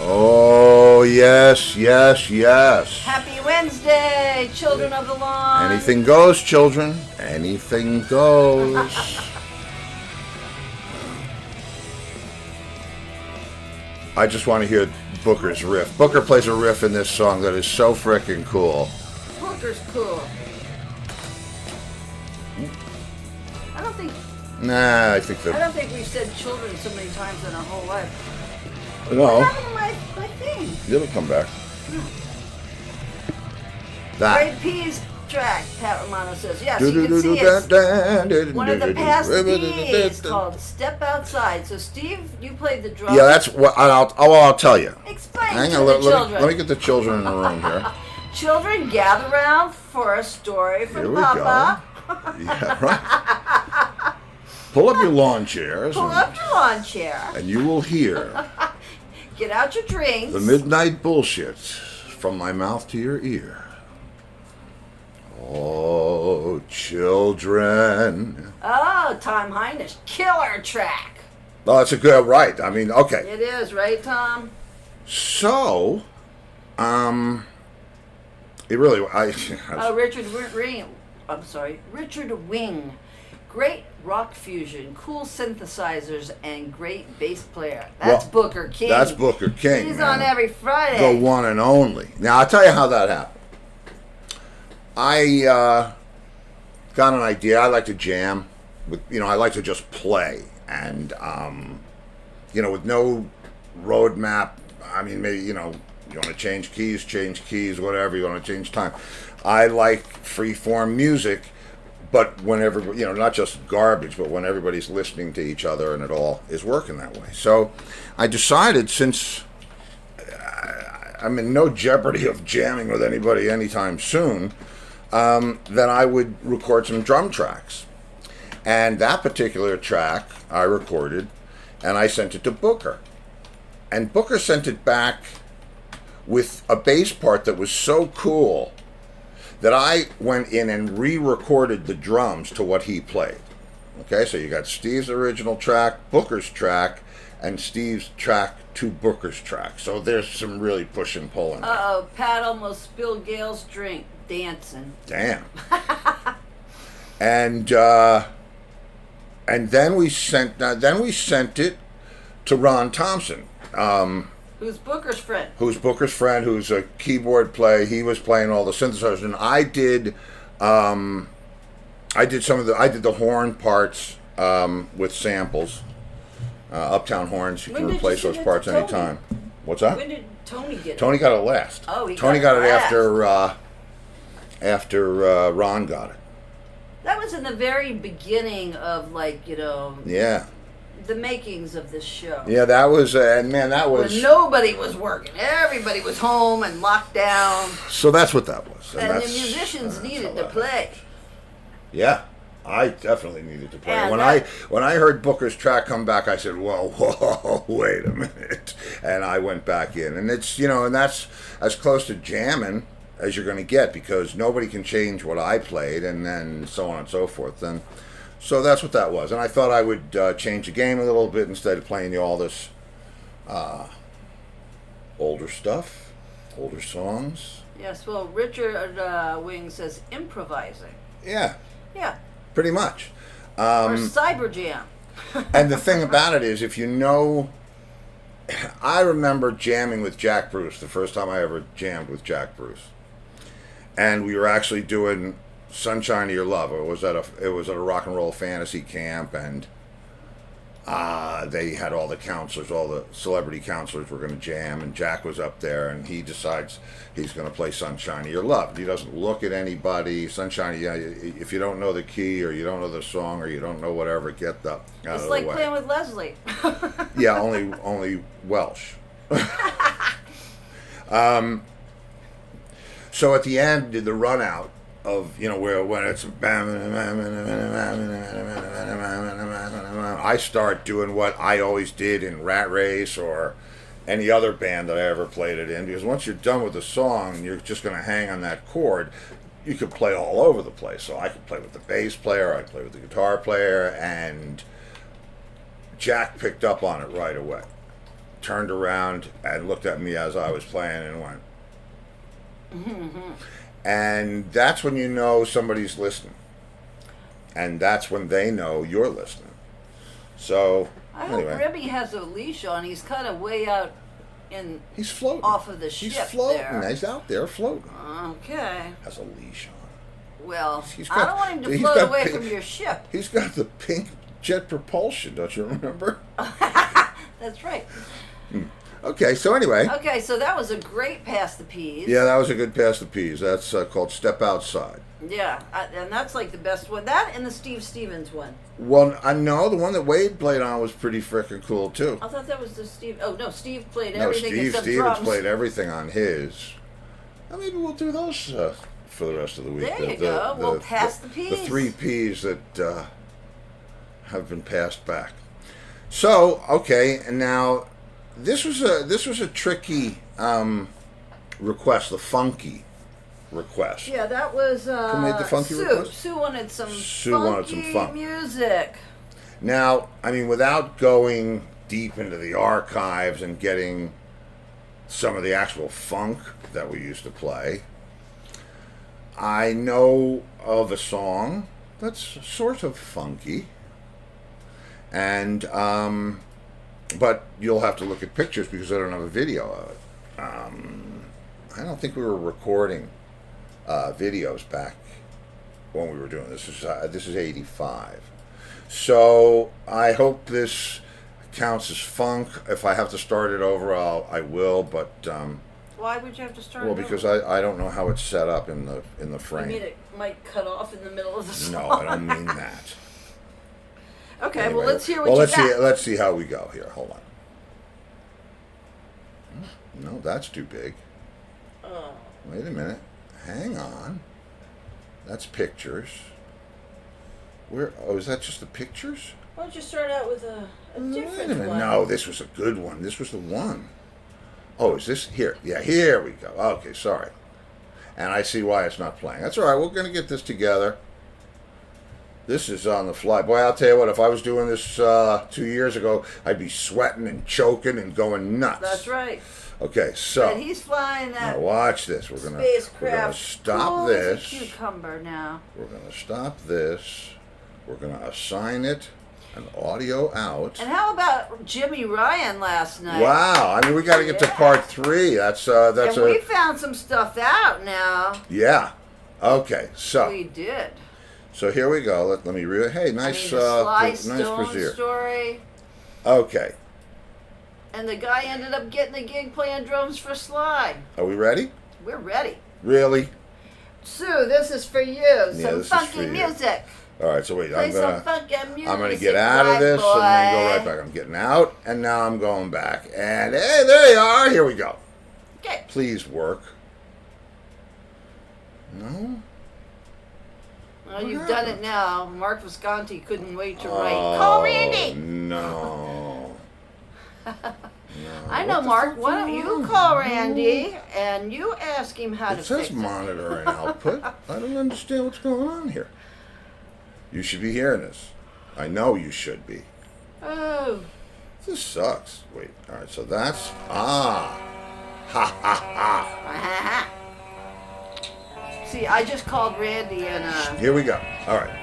Oh, yes, yes, yes. Happy Wednesday, children of the lawn. Anything goes, children. Anything goes. I just want to hear Booker's riff. Booker plays a riff in this song that is so freaking cool. Booker's cool. I don't think we've said children so many times in our whole life. No. What happened to my thing? It'll come back. That. Great Peas track, Pat Romano says. Yes, you can see it's one of the past B's called Step Outside. So, Steve, you played the drums. Yeah, that's what I'll tell you. Explain Hang to on, the children. let me get the children in the room here. Children, gather around for a story from Here we Papa. go. Yeah, right. Pull up your lawn chairs. Pull up your lawn chair. And you will hear Get out your drinks. the midnight bullshit from my mouth to your ear. Oh, children. Oh, Tom Hinish. Killer track. Oh, that's a good, right. I mean, okay. It is, right, Tom? So, it really, Richard Wing. Great rock fusion, cool synthesizers, and great bass player. That's Booker King. That's Booker King. He's man. on every Friday. The one and only. Now, I'll tell you how that happened. I got an idea. I like to jam. I like to just play. And, with no roadmap. I mean, maybe, you want to change keys, whatever. You want to change time. I like free-form music. But whenever, not just garbage, but when everybody's listening to each other and it all is working that way. So I decided, since I'm in no jeopardy of jamming with anybody anytime soon, that I would record some drum tracks. And that particular track I recorded, and I sent it to Booker. And Booker sent it back with a bass part that was so cool that I went in and re-recorded the drums to what he played. Okay, so you got Steve's original track, Booker's track, and Steve's track to Booker's track. So there's some really push and pull in there. Uh-oh, Pat almost spilled Gail's drink dancing. Damn. and then we sent it to Ron Thompson. Who's Booker's friend? Who's a keyboard player. He was playing all the synthesizers, and I did the horn parts with samples, Uptown horns. You can replace those parts anytime. What's that? When did Tony get it? Tony got it last. Oh, Tony got it after Ron got it. That was in the very beginning of Yeah. the makings of this show. Yeah, that was, when nobody was working. Everybody was home and locked down. So that's what that was. And the musicians needed to play. Yeah, I definitely needed to play. And when I heard Booker's track come back, I said, whoa, wait a minute. And I went back in. And it's, and that's as close to jamming as you're going to get, because nobody can change what I played, and then so on and so forth. So that's what that was. And I thought I would change the game a little bit instead of playing you all this older stuff, older songs. Yes, well, Richard Wing says improvising. Yeah. Yeah. Pretty much. Or cyber jam. And the thing about it is, I remember jamming with Jack Bruce, the first time I ever jammed with Jack Bruce. And we were actually doing Sunshine of Your Love. It was at a rock and roll fantasy camp, and they had all the counselors, all the celebrity counselors were going to jam, and Jack was up there, and he decides he's going to play Sunshine of Your Love. He doesn't look at anybody. Sunshine, if you don't know the key, or you don't know the song, or you don't know whatever, get the out of the way. It's like playing with Leslie. Yeah, only Welsh. So at the end, the run out of, when it's I start doing what I always did in Rat Race or any other band that I ever played it in, because once you're done with the song, you're just going to hang on that chord. You could play all over the place. So I could play with the bass player, I play with the guitar player, and Jack picked up on it right away. turned around and looked at me as I was playing and went. And that's when you know somebody's listening. And that's when they know you're listening. So, anyway. hope Ribby has a leash on. He's kind of way out in. He's floating. Off of the ship. He's floating. There. He's out there floating. Okay. Has a leash on. Well, He's I don't want him to float away from your ship. He's got the pink jet propulsion, don't you remember? That's right. Okay, so anyway. Okay, so that was a great Pass the Peas. Yeah, that was a good Pass the Peas. That's called Step Outside. Yeah, and that's like the best one. That and the Steve Stevens one. Well, I know the one that Wade played on was pretty freaking cool, too. I thought that was the Steve. Oh, no, Steve played everything except Stevens drums. played everything on his. Well, maybe we'll do those for the rest of the week. There you go. We'll pass the peas. The 3 Ps that have been passed back. So, okay, and now this was a tricky request, the funky request. Yeah, that was Who made the funky request? Sue wanted some funk music. Now, I mean, without going deep into the archives and getting some of the actual funk that we used to play, I know of a song that's sort of funky, and but you'll have to look at pictures because I don't have a video of it. I don't think we were recording videos back when we were doing this. This is 85. So I hope this counts as funk. If I have to start it over, I will. But why would you have to start? Well, because I don't know how it's set up in the frame. You mean it might cut off in the middle of the song? No, I don't mean that. Okay, anyway, well, let's hear what you got. Let's see how we go here. Hold on. No, that's too big. Oh. Wait a minute. Hang on. That's pictures. Where? Oh, is that just the pictures? Why don't you start out with a different one? No, this was a good one. This was the one. Oh, is this here? Yeah, here we go. Okay, sorry. And I see why it's not playing. That's all right. We're going to get this together. This is on the fly. Boy, I'll tell you what, if I was doing this 2 years ago, I'd be sweating and choking and going nuts. That's right. Okay, so. And he's flying that now watch this. We're gonna stop cool this. As a cucumber now. We're going to stop this. We're going to assign it an audio out. And how about Jimmy Ryan last night? Wow. I mean, we got to get to part 3. We found some stuff out now. Yeah. Okay, so. We did. So here we go. Let me read. Hey, nice, Sly nice Stone brassiere. story. Okay. And the guy ended up getting a gig playing drums for Sly. Are we ready? We're ready. Really? Sue, this is for you. Some funky music. All right, so wait. Play some funky music. I'm gonna get out of this and then go right back. I'm getting out, and now I'm going back. And hey, there you are. Here we go. Okay. Please work. No. Well, you've done it now. Mark Visconti couldn't wait to write. Call Randy. No. No. I know, Mark. Why don't you call Randy and you ask him how to fix it? It says monitor and output. I don't understand what's going on here. You should be hearing this. I know you should be. Oh. This sucks. Wait. All right. So that's ha ha ha. See, I just called Randy and Here we go. All right.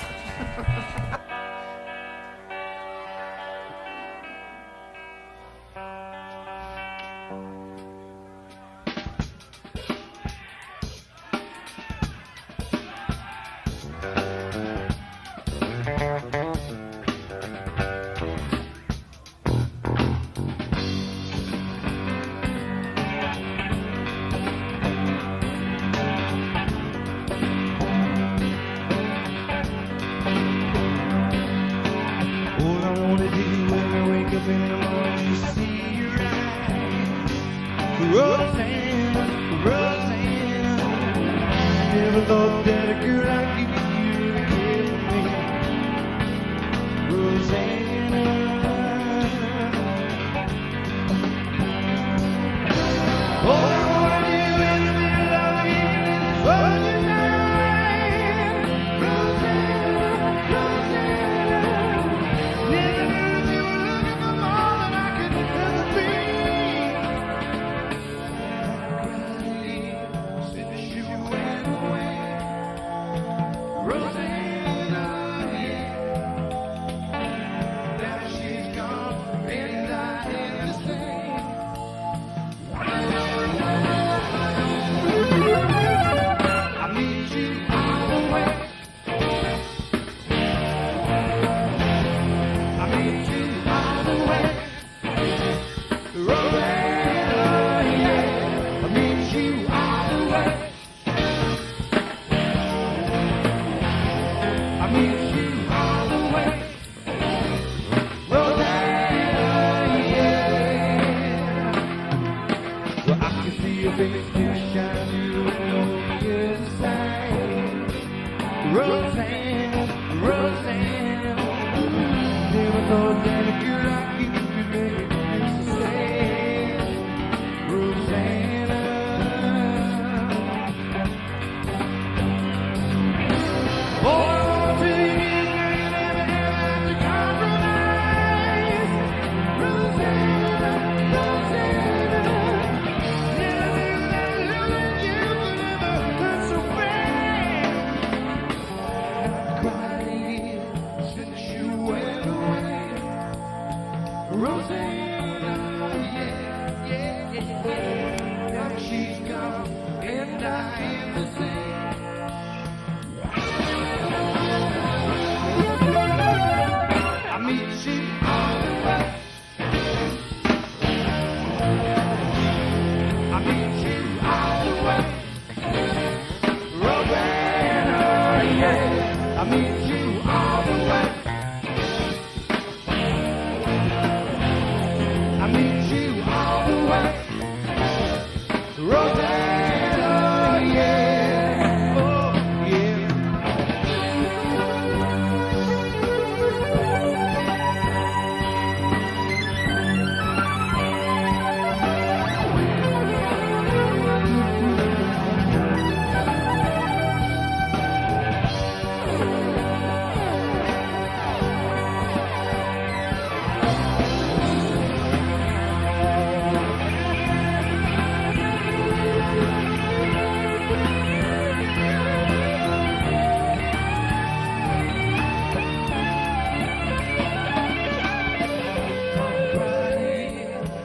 Never thought that a girl like you could give me Rosanna. All I wanna do in the middle of the evening is hold you tonight, Rosanna, Rosanna. Never knew that you were looking for more than I could ever be. your face still shines, you know you're the same. Roseanne, Roseanne, never thought that a girl like you could make me say, Rosanna. Boy, I want to you never have to compromise, Rosanna, Rosanna. Never that you could ever hurt so bad. Crying since you went away, Rosanna, yeah, yeah, yeah. Now she's gone and I am the same. I meet you on the way. I meet you on the way. Rosanna, yeah. I meet you all the way. I meet you all the way. Rosanna, yeah. Oh, yeah.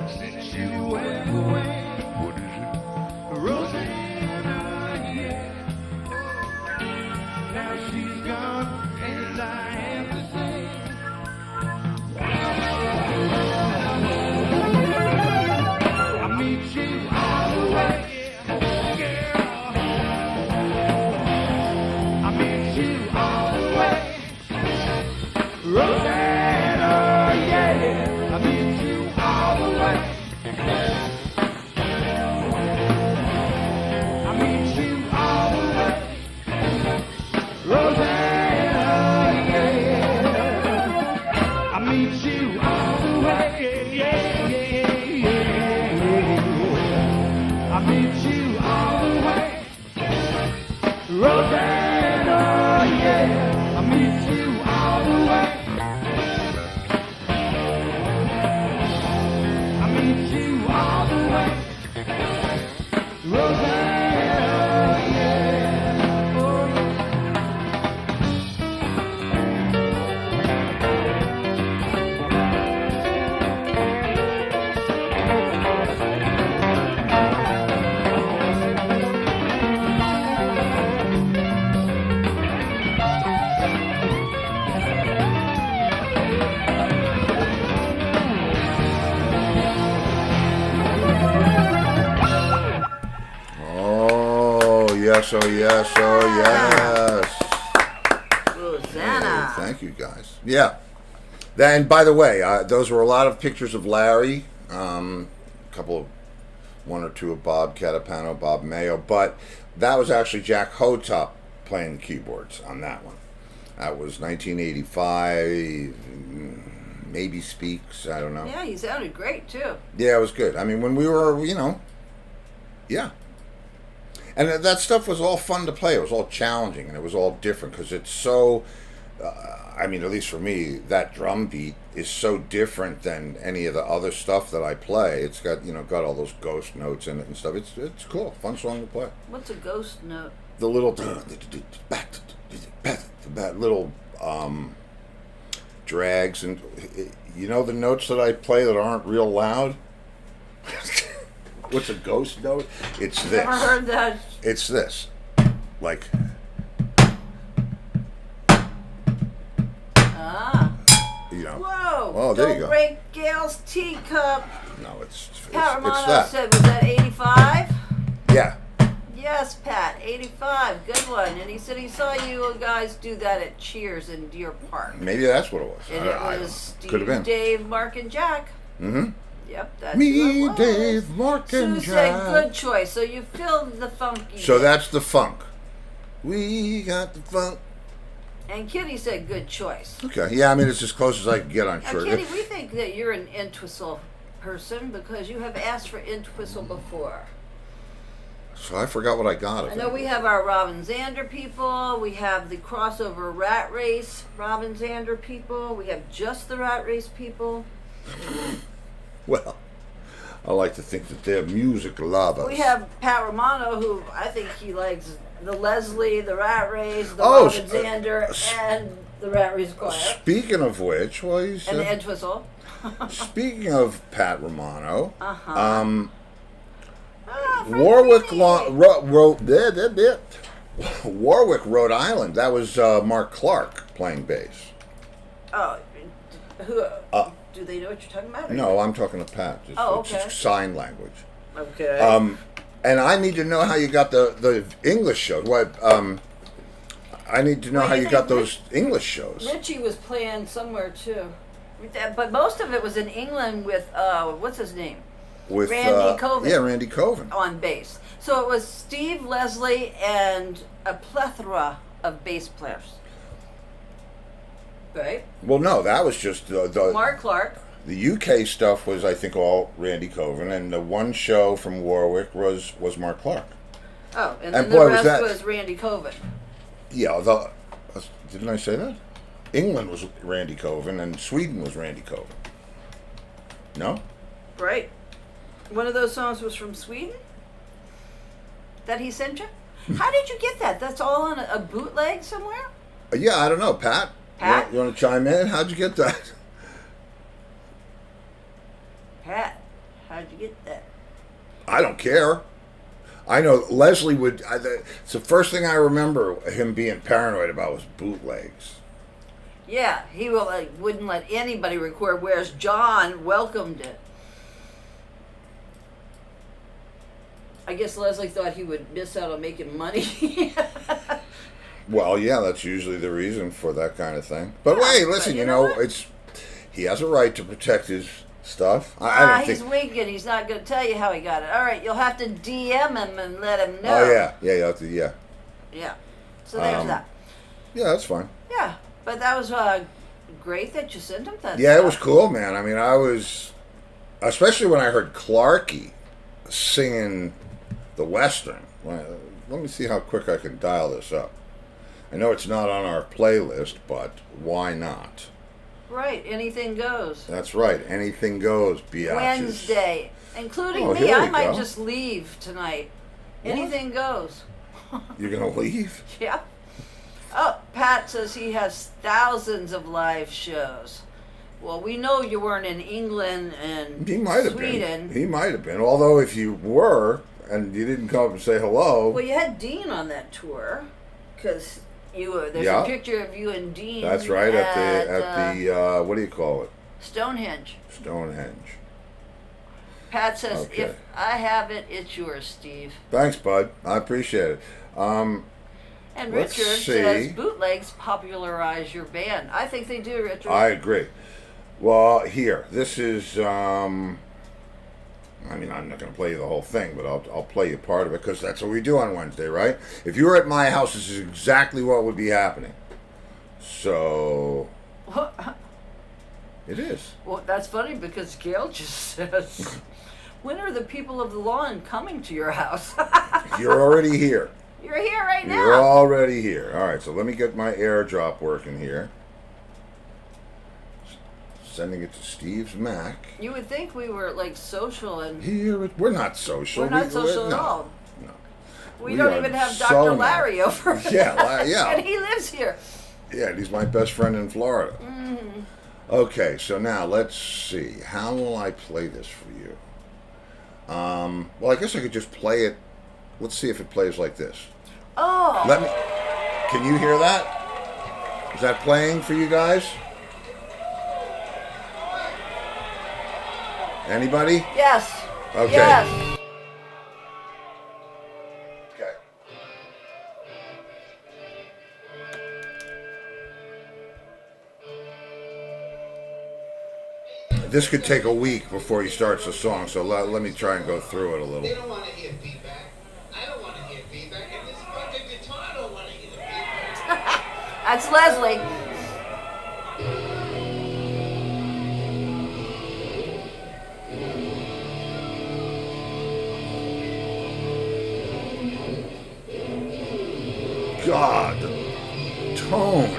Since you went away, what is it? Rosanna, yeah. Now she's gone and I am the same. I meet you all the way, girl. I meet you all the way, Rosanna, yeah. I meet you all the way. I meet you all the way, Rosanna, yeah. I meet you all the way, yeah, yeah, yeah. I meet you all the way, Rosanna, yeah. I meet you all the way. I meet you all the way, Rosanna, yeah. Oh, yeah. Oh, yes, oh, yes, oh, yes. Rosanna. Hey, thank you, guys. Yeah. Then, by the way, those were a lot of pictures of Larry. One or two of Bob Catapano, Bob Mayo. But that was actually Jack Hotop playing the keyboards on that one. That was 1985. Maybe Speaks. I don't know. Yeah, he sounded great too. Yeah, it was good. I mean, when we were, yeah. And that stuff was all fun to play. It was all challenging, and it was all different because it's so, I mean, at least for me, that drum beat is so different than any of the other stuff that I play. It's got, got all those ghost notes in it and stuff. It's cool. Fun song to play. What's a ghost note? The little, little drags, and the notes that I play that aren't real loud? What's a ghost note? It's this. Never heard that. It's this. Like. Ah. Whoa. Oh, there Don't you go. break Gail's teacup. No, it's Pat Romano that. said, was that 85? Yeah. Yes, Pat, 85. Good one. And he said he saw you guys do that at Cheers in Deer Park. Maybe that's what it was. And it was could have been. Steve, Dave, Mark, and Jack. Mm-hmm. Yep, that's who Me, it was. Dave, Mark, and Sue said, Jack. good choice. So you filled the funky. So bit. that's the funk. We got the funk. And Kitty said, good choice. Okay, yeah, I mean, it's as close as I can get, I'm Now, sure. Kitty, we think that you're an Entwistle person because you have asked for Entwistle before. So I forgot what I got. I know we have our Robin Zander people. We have the crossover Rat Race Robin Zander people. We have just the Rat Race people. Well, I like to think that they're music lovers. We have Pat Romano, who I think he likes the Leslie, the Rat Race, the Oh, Robin Zander, and the Rat Race Choir. Speaking of which, well, he's, And the Entwistle. speaking of Pat Romano, Frank Warwick, Feeney. Warwick, Rhode Island. That was Mark Clark playing bass. Oh, who? Do they know what you're talking about? Or No, I'm talking to Pat. It's okay. sign language. Okay. And I need to know how you got the English shows. What? I need to know Well, how you you think got those English shows. Richie was playing somewhere too, but most of it was in England with what's his name? With Randy Coven. Yeah, Randy Coven. On bass. So it was Steve, Leslie, and a plethora of bass players. Right? Well, no, that was just the Mark Clark. The UK stuff was, I think, all Randy Coven, and the one show from Warwick was Mark Clark. Oh, and And then boy, the was rest that- was Randy Coven. Yeah, didn't I say that? England was Randy Coven, and Sweden was Randy Coven. No? Right. One of those songs was from Sweden? That he sent you? How did you get that? That's all on a bootleg somewhere? Yeah, I don't know, Pat. Pat? You want to chime in? How'd you get that? Pat, how'd you get that? I don't care. I know Leslie would. It's the first thing I remember him being paranoid about was bootlegs. Yeah, he wouldn't let anybody record, whereas John welcomed it. I guess Leslie thought he would miss out on making money. Well, yeah, that's usually the reason for that kind of thing. But Yeah, wait, but listen, you you know know, what? he has a right to protect his stuff. I don't He's think. winking. He's not going to tell you how he got it. All right, you'll have to DM him and let him know. Oh yeah, you have to, yeah. Yeah. So there's that. Yeah, that's fine. Yeah, but that was great that you sent him that. Yeah, it stuff. was cool, man. I mean, I was, especially when I heard Clarky singing the Western. Well, let me see how quick I can dial this up. I know it's not on our playlist, but why not? Right, anything goes. That's right. Anything goes, biatches. Wednesday, including Oh, me. here I we might go. just leave tonight. What? Anything goes. You're gonna leave? Yeah. Oh, Pat says he has thousands of live shows. Well, we know you weren't in England and He might have Sweden. been. He might have been. Although if you were and you didn't come up and say hello, Well, you had Dean on that tour because there's Yeah. a picture of you and Dean. that's right at the what do you call it? Stonehenge. Stonehenge. Pat says, Okay. if I have it, it's yours, Steve. Thanks, bud. I appreciate it. And Let's Richard see. says, bootlegs popularize your band. I think they do, Richard. I agree. Well, here, this is. I mean, I'm not going to play you the whole thing, but I'll play you part of it because that's what we do on Wednesday, right? If you were at my house, this is exactly what would be happening. So it is. Well, that's funny because Gail just says, when are the people of the lawn coming to your house? You're already here. You're here right now. You're already here. All right, so let me get my airdrop working here. Sending it to Steve's Mac. You would think we were like social and We're not social. we're not social at no, all. No. We We don't are even have so Dr. not. Larry over. Yeah, yeah. And he lives here. Yeah, and he's my best friend in Florida. Mm-hmm. Okay, so now let's see. How will I play this for you? Well, I guess I could just play it. Let's see if it plays like this. Oh. Can you hear that? Is that playing for you guys? Anybody? Yes. Okay. Yes. Okay. this could take a week before he starts the song, so let me try and go through it a They little. don't want to hear feedback. I don't want to hear feedback. And this fucking guitar don't want to hear feedback. That's Leslie. God, tone.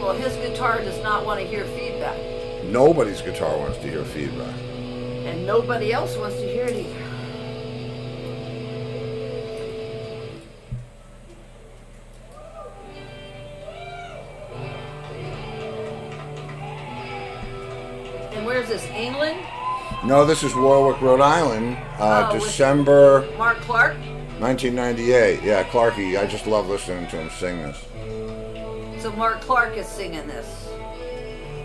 Well, his guitar does not want to hear feedback. Nobody's guitar wants to hear feedback. And nobody else wants to hear it either. And where's this, England? No, this is Warwick, Rhode Island, with December Mark Clark? 1998. Yeah, Clarky, I just love listening to him sing this. So Mark Clark is singing this.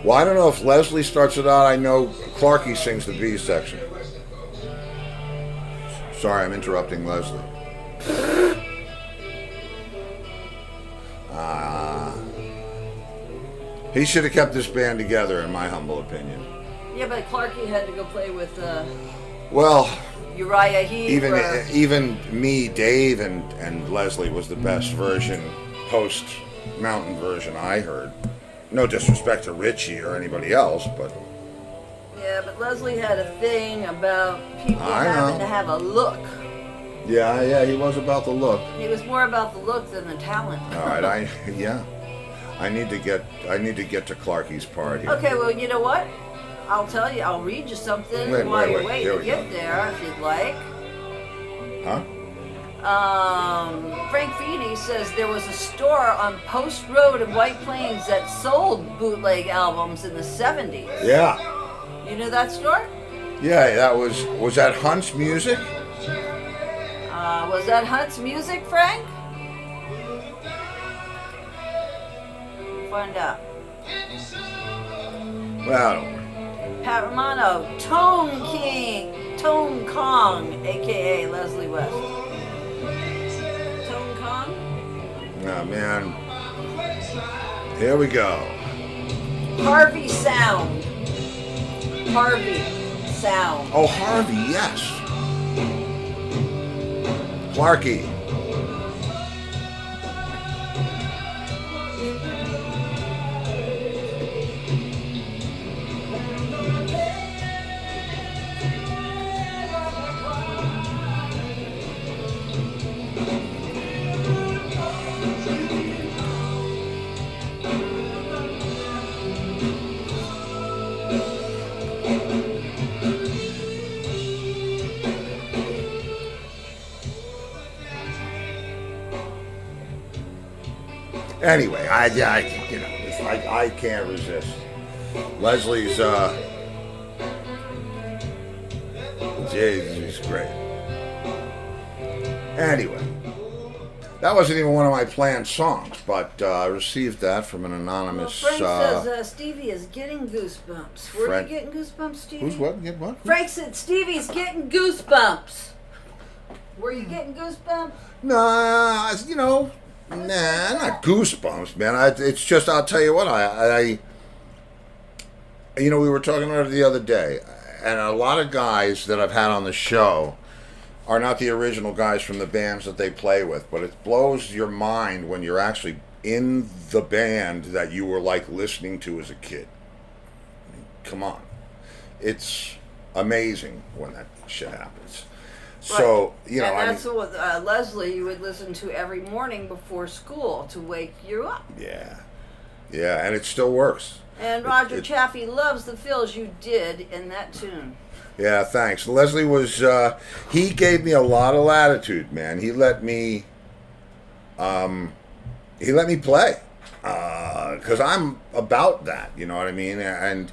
Well, I don't know if Leslie starts it out. I know Clarky sings the B section. Sorry, I'm interrupting Leslie. He should have kept this band together, in my humble opinion. Yeah, but Clarky had to go play with Well, Uriah Heep. even me, Dave, and Leslie was the best version, post Mountain version I heard. No disrespect to Richie or anybody else, but Yeah, but Leslie had a thing about people I having know. to have a look. yeah, he was about the look. He was more about the look than the talent. All right, I need to get to Clarky's part here. Okay, well, you know what? I'll tell you. I'll read you something Wait, while you're here waiting to we get go. there, if you'd like. Huh? Frank Feeney says there was a store on Post Road in White Plains that sold bootleg albums in the 70s. Yeah. You know that store? Yeah, was that Hunt's Music? Was that Hunt's Music, Frank? Find out. Well, I don't worry. Pat Romano, Tone King, Tone Kong, aka Leslie West. Tone Kong? Oh, man. Here we go. Harvey Sound. Harvey Sound. Oh, Harvey, yes. Clarky. Anyway, I can't resist. Leslie's, she's great. Anyway, that wasn't even one of my planned songs, but I received that from an Well, anonymous. Frank says Stevie is getting goosebumps. Were Frank- you getting goosebumps, Stevie? Who's what? Get what? Frank said Stevie's getting goosebumps. Were you getting goosebumps? Nah, not goosebumps, man. It's just, I'll tell you what, we were talking about it the other day, and a lot of guys that I've had on the show are not the original guys from the bands that they play with, but it blows your mind when you're actually in the band that you were like listening to as a kid. I mean, come on. It's amazing when that shit happens. So, and that's what Leslie would listen to every morning before school to wake you up. Yeah, and it still works. And Roger Chaffee loves the fills you did in that tune. Yeah, thanks. Leslie was, he gave me a lot of latitude, man. He let me play, because I'm about that, you know what I mean? And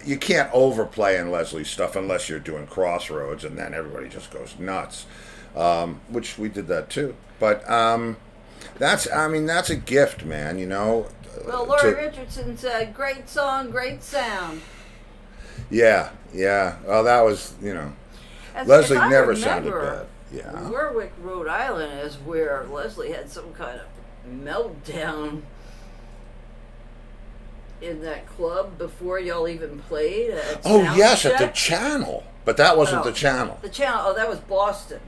you can't overplay in Leslie's stuff unless you're doing Crossroads, and then everybody just goes nuts, which we did that too. But that's a gift, man, you know. Well, Laurie Richardson said, great song, great sound. Yeah. Well, that was, As Leslie I never remember, sounded bad. Yeah. Warwick, Rhode Island is where Leslie had some kind of meltdown. in that club before y'all even played? At Oh yes, at the Soundcheck? Channel, but that wasn't Oh, the Channel. The Channel. Oh, that was Boston.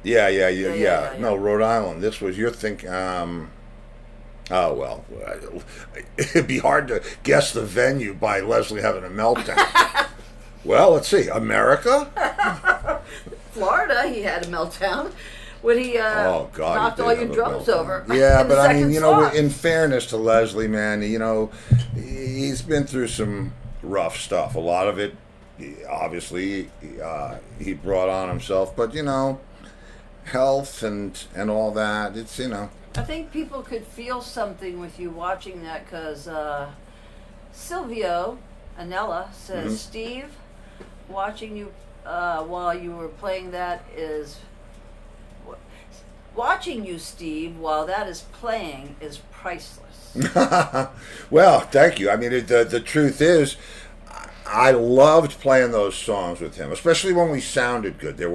Yeah. yeah. No, Rhode Island. This was you're thinking. Oh well, it'd be hard to guess the venue by Leslie having a meltdown. Well, let's see. America. Florida, he had a meltdown when he Oh God! knocked he all did your have a drums meltdown. over. Yeah, in the but I mean, second you know, song. in fairness to Leslie, man, you know, he's been through some rough stuff. A lot of it, obviously, he brought on himself. But you know, health and all that. It's you know. I think people could feel something with you watching that because Silvio Anella says, Mm-hmm. Steve, watching you while you were playing that is. Watching you, Steve, while that is playing is priceless. Well, thank you. I mean, the truth is, I loved playing those songs with him, especially when we sounded good. There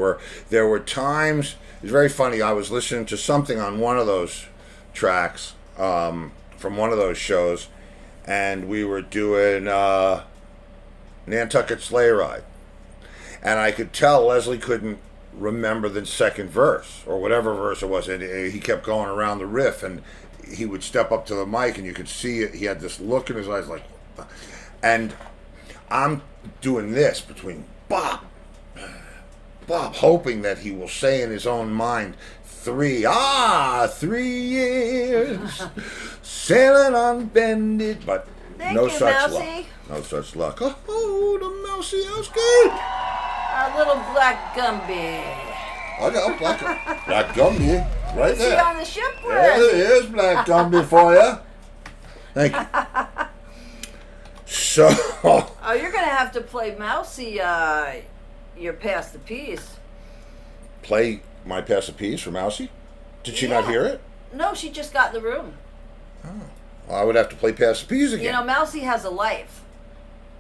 were times. It's very funny. I was listening to something on one of those tracks from one of those shows, and we were doing Nantucket Sleigh Ride, and I could tell Leslie couldn't remember the second verse or whatever verse it was, and he kept going around the riff, and he would step up to the mic, and you could see it. He had this look in his eyes, like, what the? And I'm doing this between Bob, hoping that he will say in his own mind, 3 years sailing on bended, but Thank no you, such Mousy. luck. No such luck. Oh, the Mousy-owski. A little black Gumby. I got Black Gumby right Is he there. on the ship? Where There is it he? is, Black Gumby for you. Thank you. So, Oh, you're gonna have to play Mousy. Your Pass the Peace. play my Pass a Piece for Mousy. Did she not Yeah. hear it? No, she just got in the room. Well, I would have to play Pass a Piece again. You know, Mousy has a life.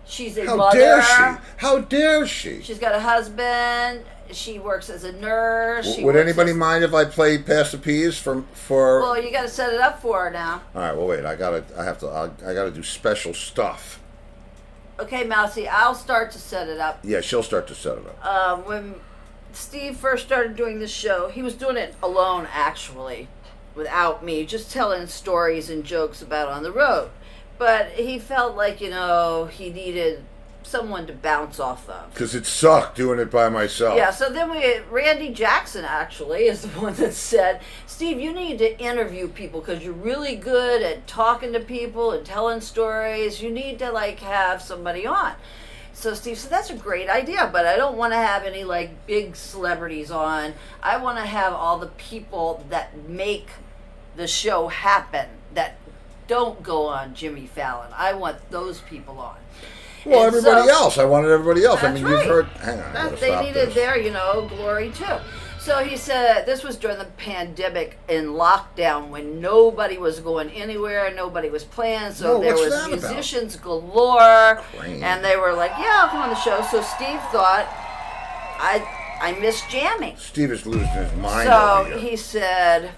She's a How mother. dare she? How dare she? She's got a husband. She works as a nurse. She Would works anybody as- mind if I play Pass the Peas for? Well, you got to set it up for her now. All right. Well, wait. I gotta do special stuff. Okay, Mousy, I'll start to set it up. Yeah, she'll start to set it up. When Steve first started doing this show, he was doing it alone, actually, without me, just telling stories and jokes about on the road. But he felt like, you know, he needed someone to bounce off of. Because it sucked doing it by myself. Yeah, so then Randy Jackson actually is the one that said, Steve, you need to interview people because you're really good at talking to people and telling stories. You need to, like, have somebody on. So Steve said, that's a great idea, but I don't want to have any, like, big celebrities on. I want to have all the people that make the show happen, that don't go on Jimmy Fallon. I want those people on. Well, And everybody so- else. I wanted everybody else. I That's mean, right. you've heard. Hang on. I That gotta they stop needed this. their, you know, glory too. So he said this was during the pandemic in lockdown when nobody was going anywhere, nobody was playing, so No, there what's was that about? musicians galore, Crazy. and they were like, "Yeah, I'll come on the show." So Steve thought, "I miss jamming." Steve is losing his mind So over here. he said,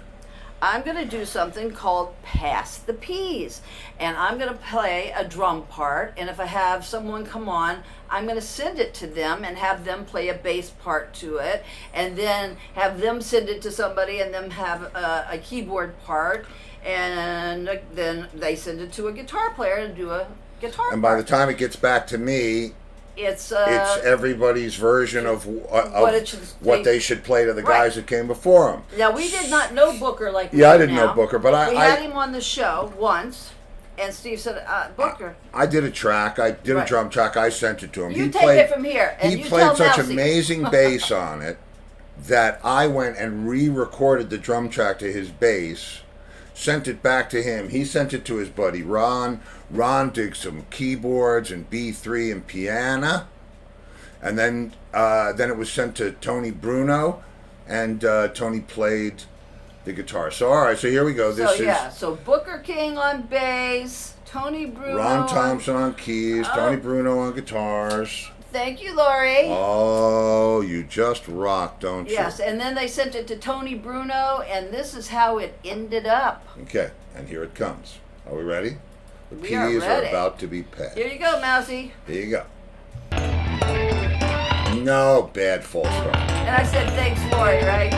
I'm going to do something called Pass the Peas. And I'm going to play a drum part. And if I have someone come on, I'm going to send it to them and have them play a bass part to it. And then have them send it to somebody and them have a keyboard part. And then they send it to a guitar player and do a guitar And by the part. time it gets back to me, It's it's everybody's version of what it should- what they should play to the Right. guys that came before them. Now, we did not know Booker like we Yeah, I do didn't know now. Booker, but we I had him on the show once, and Steve said, Booker, I did a track. I did a Right. drum track. I sent it to him. you he take played, it from here, and he you played tell such Mousy. amazing bass on it that I went and re-recorded the drum track to his bass, sent it back to him. He sent it to his buddy Ron. Ron did some keyboards and B3 and piano, and then it was sent to Tony Bruno, and Tony played the guitar. So all right, so here we go. This So Booker King on bass, Tony Bruno. Ron Thompson on keys, Tony Bruno on guitars. Thank you, Lori. Oh, you just rock, don't you? Yes, and then they sent it to Tony Bruno, and this is how it ended up. Okay, and here it comes. Are we ready? The We are peas are ready. about to be passed. Here you go, Mousy. Here you go. No bad false start. And I said, thanks, Lori, right?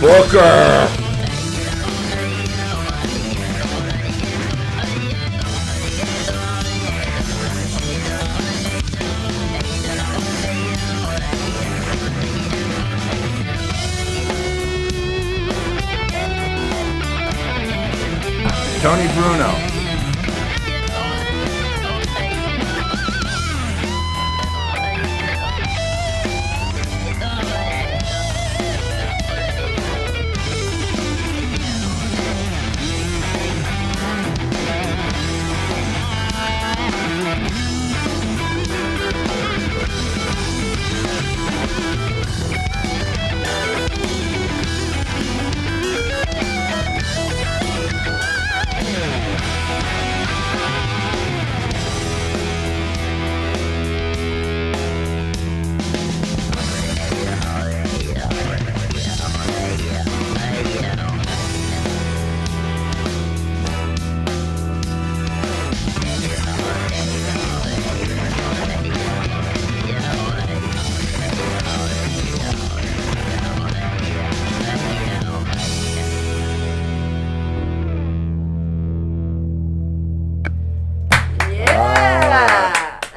Booker! Tony Bruno.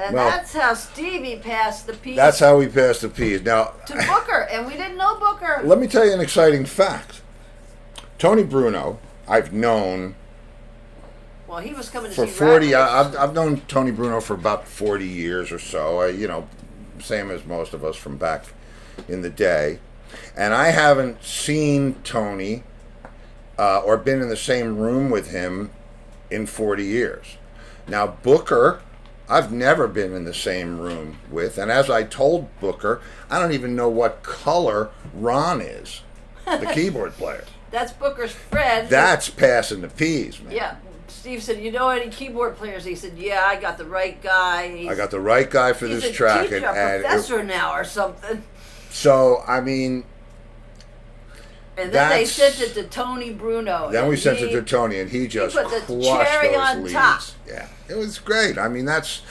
And Well, that's how Stevie passed the piece That's how we passed the peas. Now, to Booker, and we didn't know Booker. let me tell you an exciting fact. Tony Bruno, I've known Well, he was coming to for see 40. Rapids. I've known Tony Bruno for about 40 years or so. Same as most of us from back in the day. And I haven't seen Tony or been in the same room with him in 40 years. Now, Booker, I've never been in the same room with. And as I told Booker, I don't even know what color Ron is, the keyboard player. That's Booker's friend. That's passing the peas, man. Yeah. Steve said, "You know any keyboard players?" He said, "Yeah, I got the right guy. I got the right guy for He's this a track." teacher, a professor now or something." So, I mean, And then they That's- sent it to Tony Bruno. then we and sent he- it to Tony, and he just put the crushed cherry those on leads. top. Yeah, it was great. I mean, that's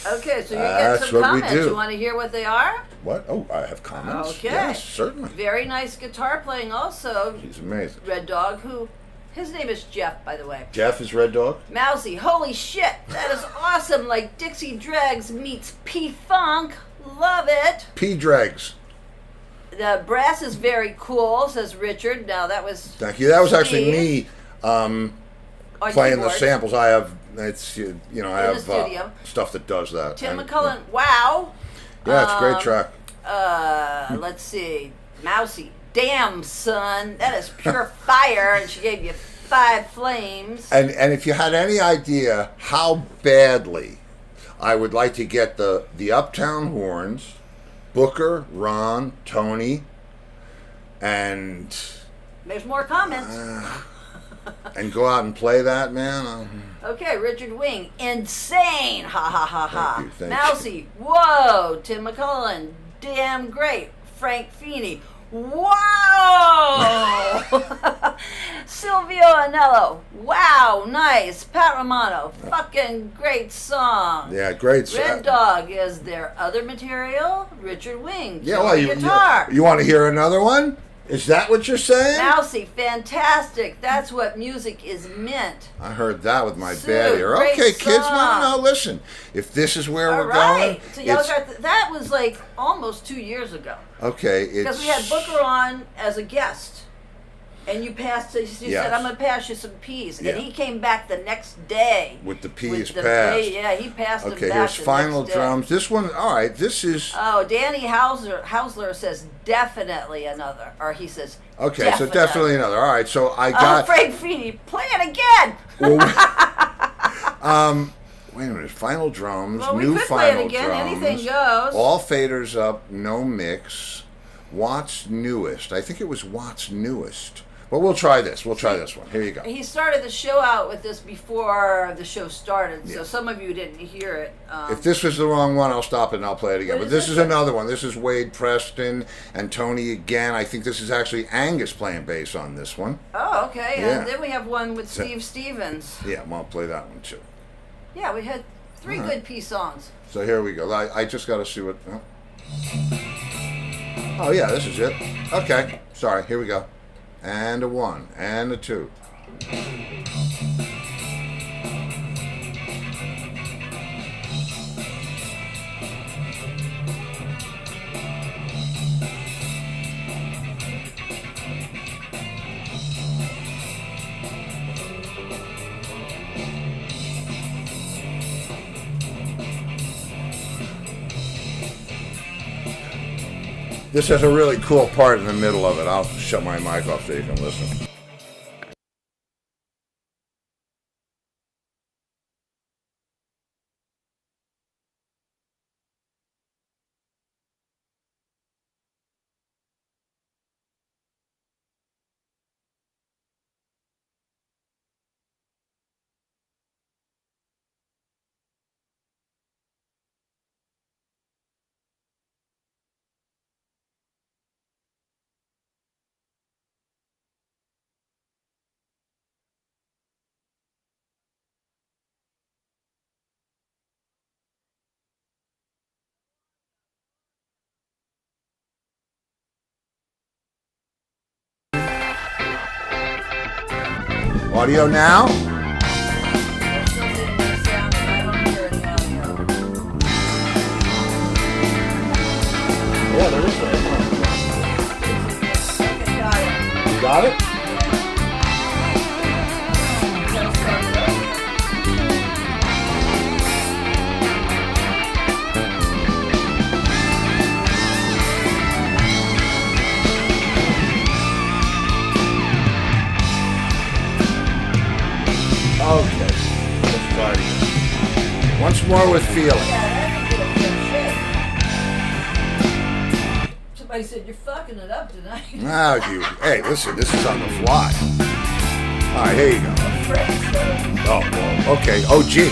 Okay, so you get That's some what we comments. do. You want to hear what they are? what? Oh, I have comments. Okay. Yes, certainly. Very nice guitar playing also. He's amazing. Red Dog, who, his name is Jeff, by the way. Jeff is Red Dog. Mousy, holy shit, that is awesome. Like Dixie Dregs meets P-Funk. Love it. P Dregs. The brass is very cool, says Richard. Now that was Thank you. That was actually Steve me on playing the keyboards. samples. I have it's I In the have studio. stuff that does that. Tim And, McCullen. Wow. Yeah, it's a great track. Let's see. Mousy. Damn, son. That is pure fire. And she gave you 5 flames. And if you had any idea how badly I would like to get the Uptown Horns, Booker, Ron, Tony, and There's more comments. go out and play that, man. Okay, Richard Wing. Insane. Ha ha ha ha. Thank you. Mousy. Whoa. Tim McCullen. Damn great. Frank Feeney. Wow! Silvio Anello. Wow, nice. Pat Romano. Fucking great song. Yeah, great. Red Dog. Is there other material? Richard Wing. Yeah, well, guitar. you want to hear another one? Is that what you're saying? Mousy, fantastic. That's what music is meant. I heard that with my Sue, bad ear. great Okay, kids, song. no, listen. If this is where All we're right. going, So y'all it's, got that was like almost 2 years ago. okay. It's Because we had Booker on as a guest. And you passed, you Yes. said, I'm going to pass you some peas. Yeah. And he came back the next day. with the P's the- passed. Yeah, he passed them Okay, back here's the final next day. drums. This one, all right. This is Oh, Danny Hausler says definitely another. Or he says okay. So definitely another. All right. So I Oh, got. Frank Feeney, play it again. Well, wait a minute. Final drums. Well, we new could play final it again. drums. Anything goes. All faders up. No mix. Watt's newest. I think it was Watt's newest. But we'll try this. We'll try this one. Here you go. He started the show out with this before the show started, so Yeah. some of you didn't hear it. If this was the wrong one, I'll stop it and I'll play it again. What But is this this is one? another one. This is Wade Preston and Tony again. I think this is actually Angus playing bass on this one. Oh, okay. Yeah. And then we have one with Steve Stevens. Yeah, I'll play that one too. Yeah, we had 3 All right. good P songs. So here we go. I just got to see what. Oh, yeah, this is it. Okay. Sorry. Here we go. And a 1 and a 2. This has a really cool part in the middle of it. I'll shut my mic off so you can listen. Audio now? There's still the sound, and I don't hear any audio. Yeah, there is that. Okay, got it. You got it? Gotta start it up. Okay. Let's try it again. Once more with feeling. Yeah, that's a good shit. Somebody said, you're fucking it up tonight. Now you. Hey, listen, this is on the fly. All right, here you go. Oh, well, okay. Oh, gee.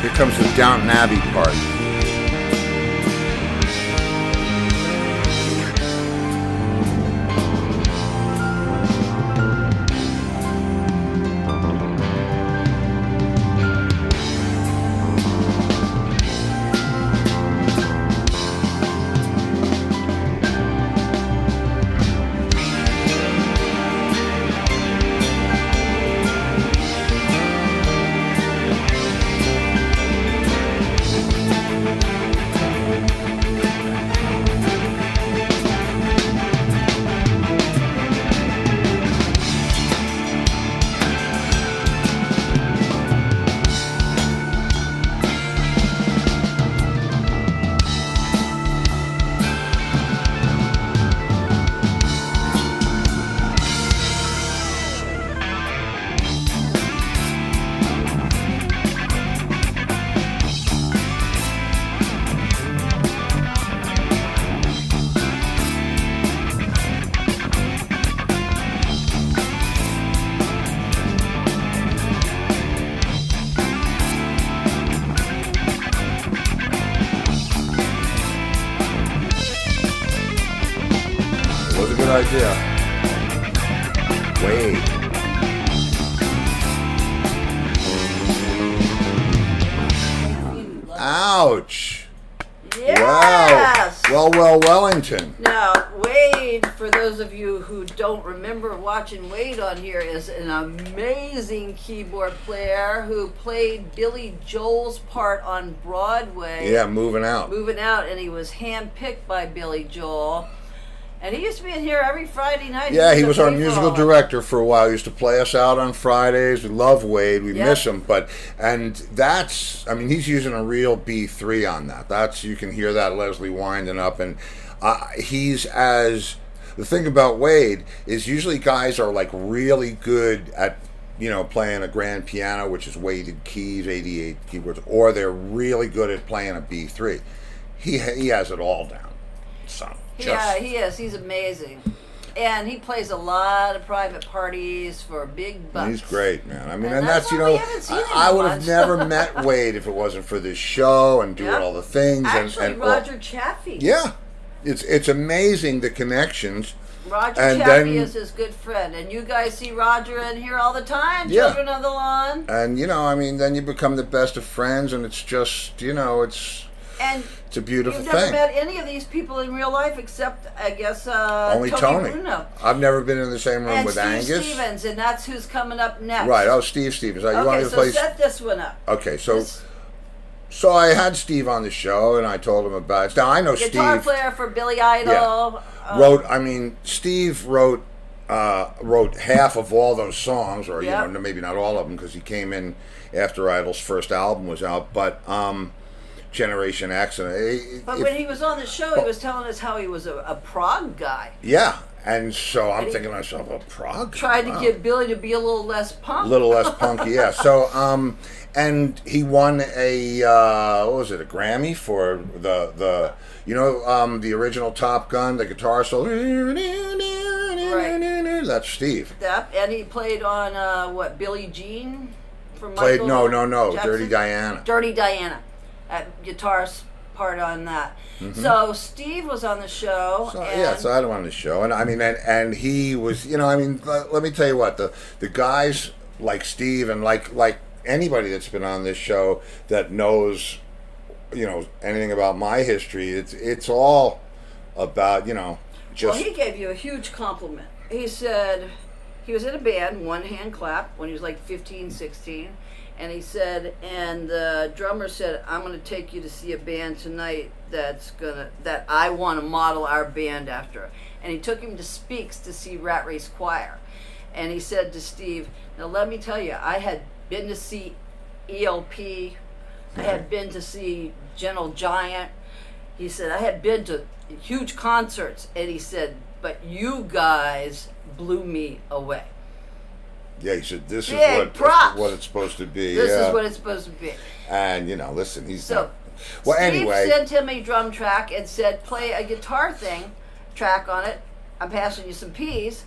Here comes the Downton Abbey part. Was a good idea. Wade. Ouch. Yes. Wow. Well, Wellington. Now, Wade, for those of you who don't remember watching Wade on here, is an amazing keyboard player who played Billy Joel's part on Broadway. Yeah, moving out. Moving out, and he was handpicked by Billy Joel. And he used to be in here every Friday night. Yeah, he used was to our play musical for- director for a while. He used to play us out on Fridays. We love Wade. We Yep. miss him, he's using a real B3 on that. You can hear that Leslie winding up, and the thing about Wade is usually guys are like really good at playing a grand piano, which is weighted keys, 88 keyboards, or they're really good at playing a B3. He has it all down. So. Yeah, he is. He's amazing. And he plays a lot of private parties for big bucks. He's great, man. I mean, And and that's that's why we haven't seen him I would have much. never met Wade if it wasn't for this show and doing Yep. all the things. Actually, and Roger Chaffee. yeah, it's amazing the connections. Roger And Chaffee then- is his good friend. And you guys see Roger in here all the time, Yeah. Children of the Lawn. And then you become the best of friends, and it's just And it's a beautiful you've never thing. met any of these people in real life except, I guess, Only Tony. Bruno. I've never been in the same room And with Steve Angus. Stevens, and that's who's coming up next. Right. Oh, Steve Stevens. You want me Okay, to so play? set this one up. Okay, so This so I had Steve on the show, and I told him about it. Now I know guitar Steve. player for Billy Idol. Steve wrote half of all those songs, or Yep. maybe not all of them, because he came in after Idol's first album was out. But Generation X, But when he was on the show, he was telling us how he was a prog guy. yeah, and so I'm And he- thinking to myself, a prog. Tried to Wow. get Billy to be a little less punk. A little less punky, yeah. So, and he won a what was it? A Grammy for the the original Top Gun, the guitar solo. That's Steve. Yep, and he played on Billie Jean from Played Michael no, Jackson? Dirty Diana. Dirty Diana, guitar part on that. So Steve was on the show. So, and so I had him on the show, and and he was, let me tell you what, the guys like Steve and like anybody that's been on this show that knows, anything about my history, it's all about, just. Well, he gave you a huge compliment. He said he was in a band, one hand clap, when he was like 15, 16. And he said, and the drummer said, I'm going to take you to see a band tonight that I want to model our band after. And he took him to Speaks to see Rat Race Choir. And he said to Steve, now let me tell you, I had been to see ELP. I had been to see Gentle Giant. He said, I had been to huge concerts. And he said, but you guys blew me away. Yeah, he said, this is Big props. what it's supposed to be. This yeah. is what it's supposed to be. And, listen, he's So, not. Well, Steve anyway. sent him a drum track and said, play a guitar track on it. I'm passing you some P's.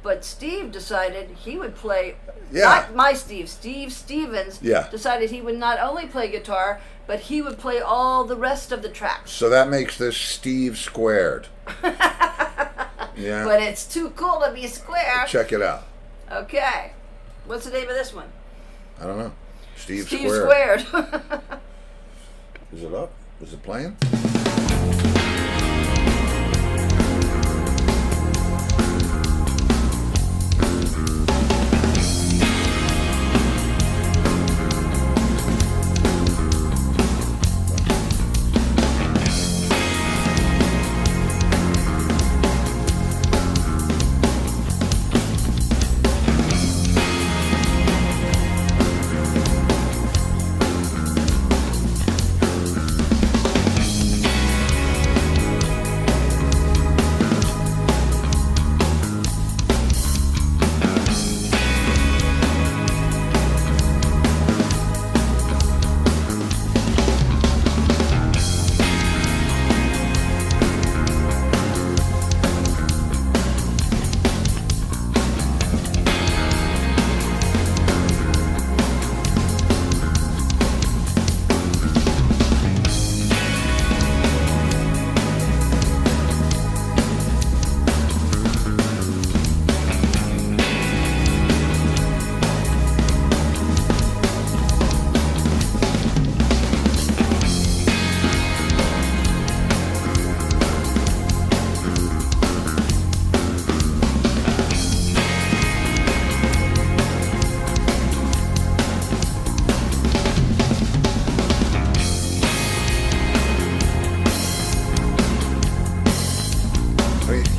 But Steve decided he would play. Yeah. Not my Steve. Steve Stevens. Yeah. Decided he would not only play guitar, but he would play all the rest of the tracks. So that makes this Steve squared. Yeah. But it's too cool to be square. Check it out. Okay. What's the name of this one? I don't know. Steve Steve squared. Squared. Is it up? Is it playing?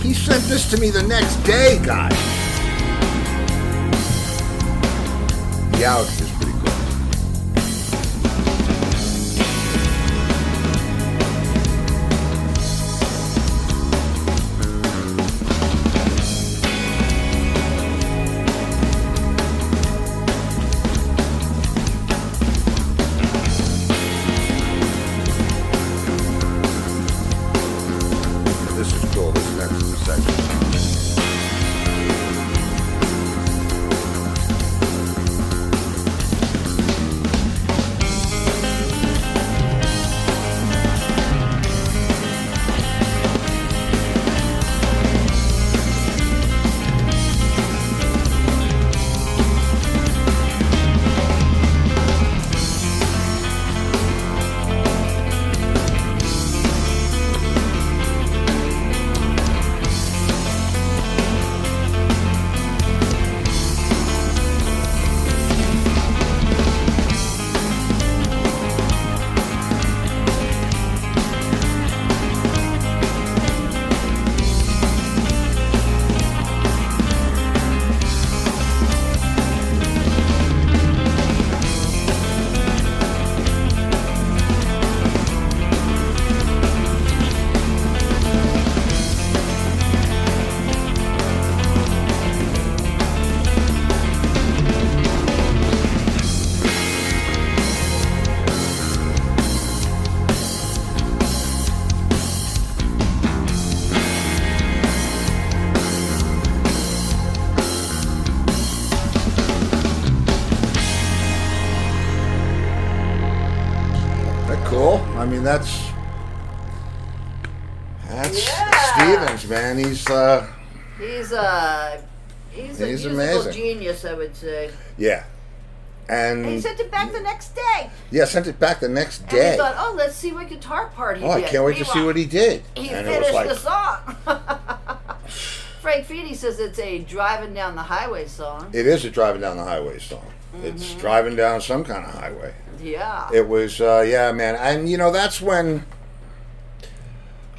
He sent this to me the next day, guys. The Alex is pretty cool. This is cool. This next section. That cool? I mean, that's Yeah. Stevens, man. He's a He's musical amazing. genius, I would say. Yeah. And he And sent it back the next day. yeah, sent it back the next And day. we thought, oh, let's see what guitar part he Oh, I did. can't wait to see Meanwhile, what he did. He And finished it was like, the song. Frank Feedy says it's a driving down the highway song. it is a driving down the highway song. It's driving down some kind of highway. Yeah. It was, yeah, man. And, you know, that's when,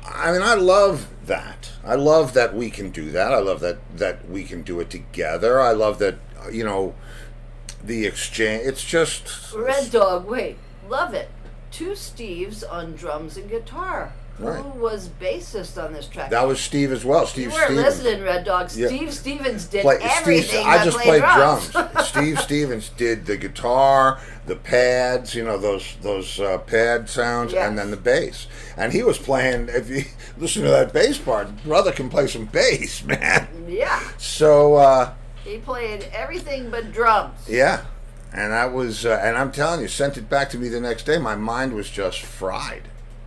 I mean, I love that. I love that we can do that. I love that we can do it together. I love that, you know, the exchange. It's just. Red Dog, wait, love it. Two Steves on drums and guitar. Right. Who was bassist on this track? That was Steve as well. you Steve weren't Stevens. listening, Red Dog. Yeah. Steve Stevens did Play- everything. I but just play played drums. Steve Stevens did the guitar, the pads, those pad sounds, Yes. and then the bass. And he was playing. If you listen to that bass part, brother can play some bass, man. Yeah, So he played everything but drums. yeah, and that was, and I'm telling you, sent it back to me the next day. My mind was just fried.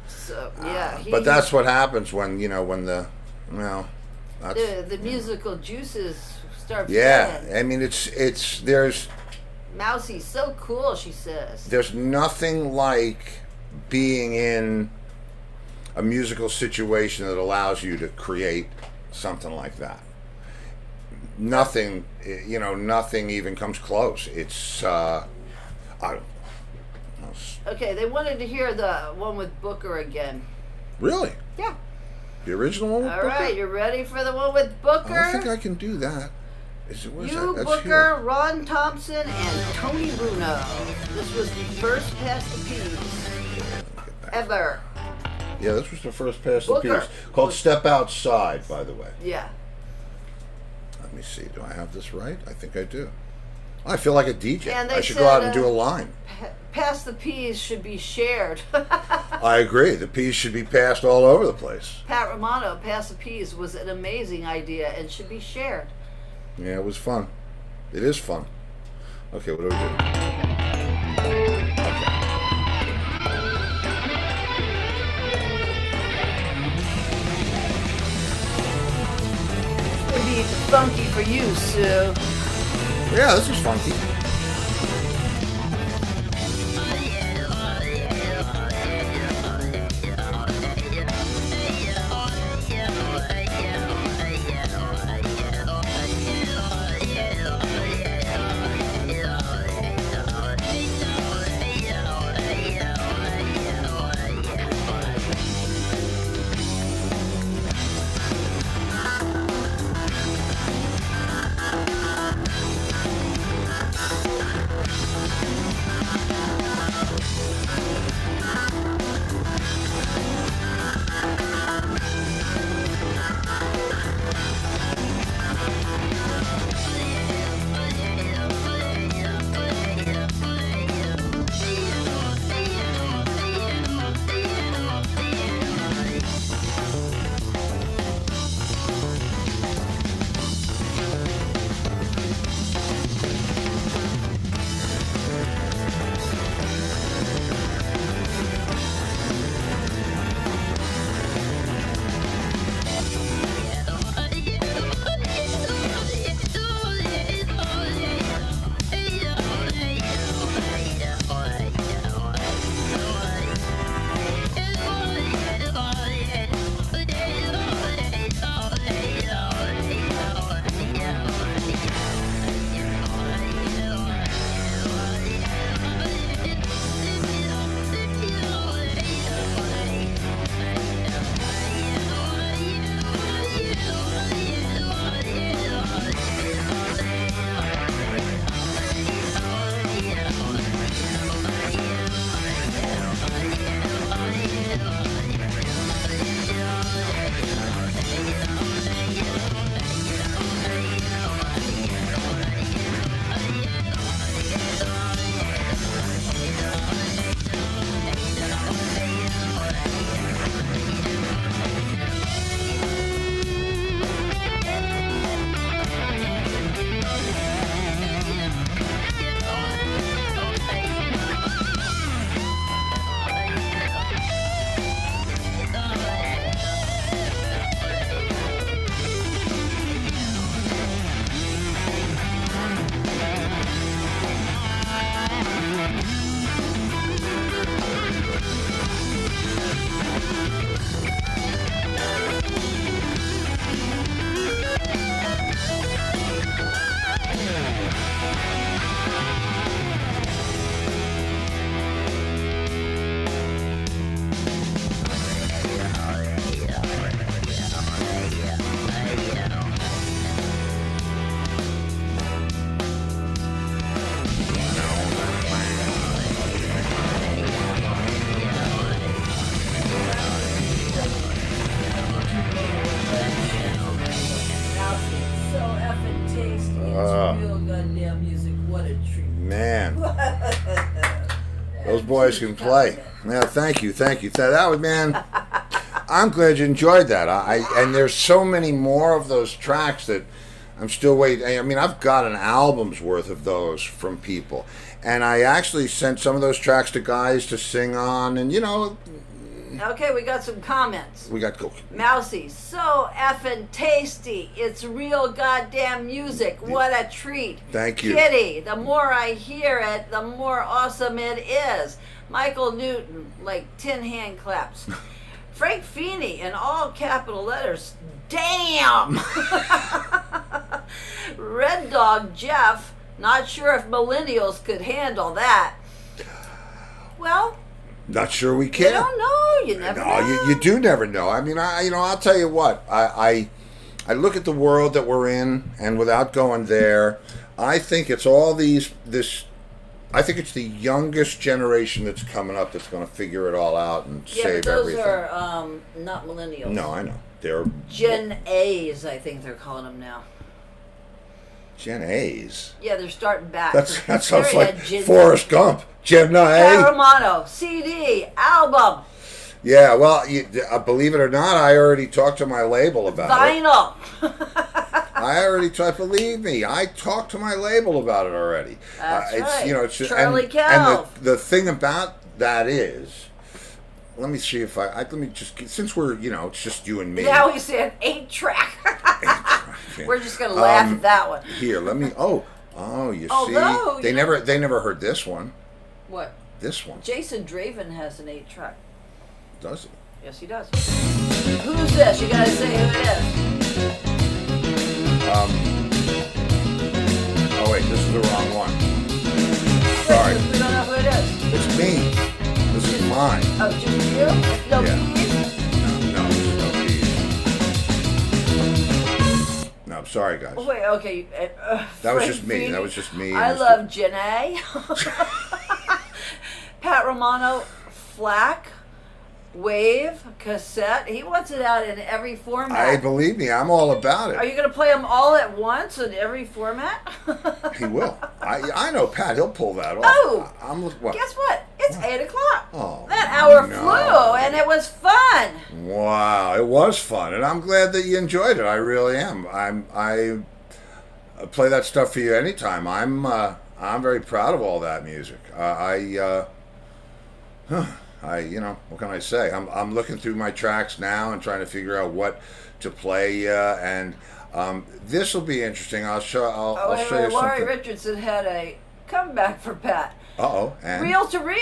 So yeah, But that's what happens when that's the musical juices start. yeah. flowing. I mean, it's Mousie's so cool, she says. there's nothing like being in a musical situation that allows you to create something like that. Nothing, nothing even comes close. It's I don't know. Okay, they wanted to hear the one with Booker again. Really, Yeah. the original one. With All Booker? right, you ready for the one with Booker? I think I can do that. Where's You, that? That's Booker, here. Ron Thompson, and Tony Bruno. This was the first Pass the Peas Get back. ever. Yeah, this was the first pass the Booker. piece. Called Step Outside, by the way. Yeah. Let me see. Do I have this right? I think I do. I feel like a DJ. And they I should go out and said, do a line. Pass the Peas should be shared. I agree. The peas should be passed all over the place. Pat Romano, Pass the Peas was an amazing idea and should be shared. Yeah, it was fun. It is fun. Okay, what do we do? It'd be funky for you, Sue. Yeah, this is funky. Those boys can play. Yeah, thank you. That was, man. I'm glad you enjoyed that. And there's so many more of those tracks that I'm still waiting. I mean, I've got an album's worth of those from people, and I actually sent some of those tracks to guys to sing on, and Okay, we got some comments. we got Mousy, so effing tasty. It's real goddamn music. What a treat. Thank you. Kitty, the more I hear it, the more awesome it is. Michael Newton, like 10 hand claps. Frank Feeney in all capital letters. Damn! Red Dog Jeff, not sure if millennials could handle that. Well, Not sure we you can. don't know. You never know. No, you do never know. I mean, I'll tell you what. I look at the world that we're in, and without going there, I think it's all this. I think it's the youngest generation that's coming up that's going to figure it all out and Yeah, save but those everything. are not millennials. No, I know. They're Gen A's, I think they're calling them now. Gen A's. Yeah, they're starting back. That sounds Terry like had Gen Forrest Gump. Gen A. Paramano, CD, album, Yeah, well, believe it or not, I already talked to my label about it. vinyl. Believe me, I talked to my label about it already. That's it's, right. It's just, Charlie and Calv. the thing about that is, let me see if let me just, since we're, it's just you and me. Now we say an 8-track. Yeah. We're just gonna laugh at that one. Here, let me, you Although, see, they never heard this one. What? This one. Jason Draven has an 8-track. Does he? Yes, he does. Who's this? You gotta say who it is. Oh wait, this is the wrong one. Sorry. We don't know who it is. It's me. This is mine. Oh, just you? No Yeah. keys? No, this is no keys. No, I'm sorry, guys. Oh, wait, okay. That was Frank just me. Feeney. That was just me. I and love Janae. Pat Romano, Flack, Wave, Cassette. He wants it out in every format. I believe me, I'm all about Are it. you going to play them all at once in every format? He will. I know Pat. He'll pull that off. Oh! I'm what? Guess what? It's 8 o'clock. Oh, That hour no. flew, and it was fun. Wow, it was fun, and I'm glad that you enjoyed it. I really am. I play that stuff for you anytime. I'm very proud of all that music. What can I say? I'm looking through my tracks now and trying to figure out what to play. And this will be interesting. I'll show you Laurie something. Richardson had a comeback for Pat. And Reel to reel.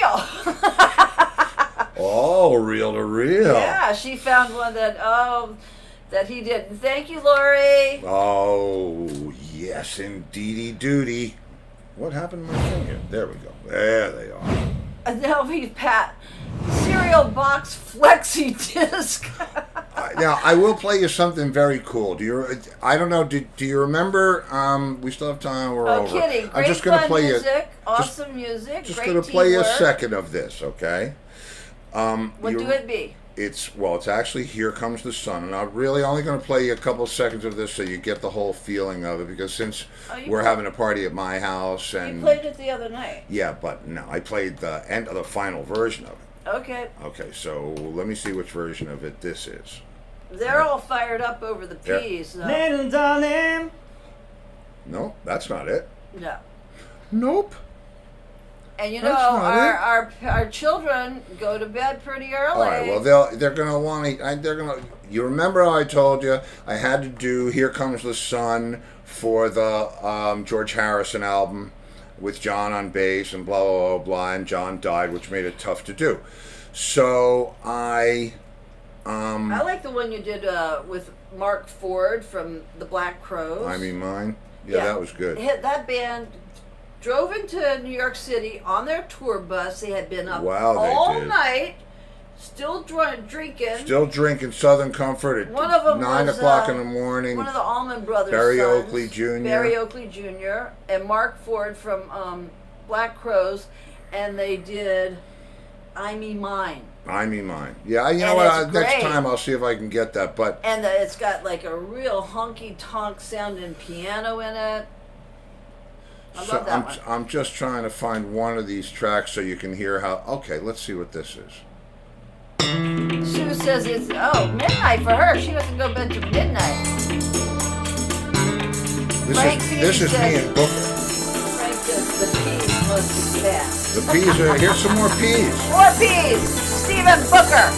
oh, reel to reel. Yeah, she found one that he did. Thank you, Lori. Oh, yes, indeedy duty. What happened to my thing here? There we go. There they are. And now we Pat. Cereal box flexi disc. Now I will play you something very cool. I don't know. Do you remember? We still have time. We're over. Kidding. Great I'm just gonna fun play music. you. Awesome music. Just great gonna play you a teamwork. second of this, okay? What do it be? It's actually Here Comes the Sun, and I'm really only going to play you a couple seconds of this so you get the whole feeling of it. Because since we're having a party at my house, and You played it the other night. yeah, but no, I played the end of the final version of it. Okay. Okay, so let me see which version of it this is. They're all fired up over the Yeah. peas. So. Little darling. No, that's not it. No. Nope. And you That's know, not our children go to bed pretty early. All right. Well, they're gonna want to. They're gonna. You remember how I told you I had to do "Here Comes the Sun" for the George Harrison album with John on bass and blah blah blah blah. And John died, which made it tough to do. So I like the one you did with Mark Ford from the Black Crows. I mean mine. Yeah, that was good. That band drove into New York City on their tour bus. They had been up Wow, they all did. night, still drinking. Still drinking Southern Comfort at One of them 9 was, o'clock in the morning. One of the Allman Brothers. Barry sons, Oakley Jr. Barry Oakley Jr. and Mark Ford from Black Crows, and they did "I Me Mine." I mean mine. Yeah, you know And what? it's Next great. time I'll see if I can get that. But And it's got like a real honky tonk sounding piano in it. I So love that one. I'm just trying to find one of these tracks so you can hear how. Okay, let's see what this is. Sue says it's midnight for her. She doesn't go to bed till midnight. Frank This is me says- and Booker. Frank says the peas must be fast. The peas are here's some more peas. More peas. Stephen Booker.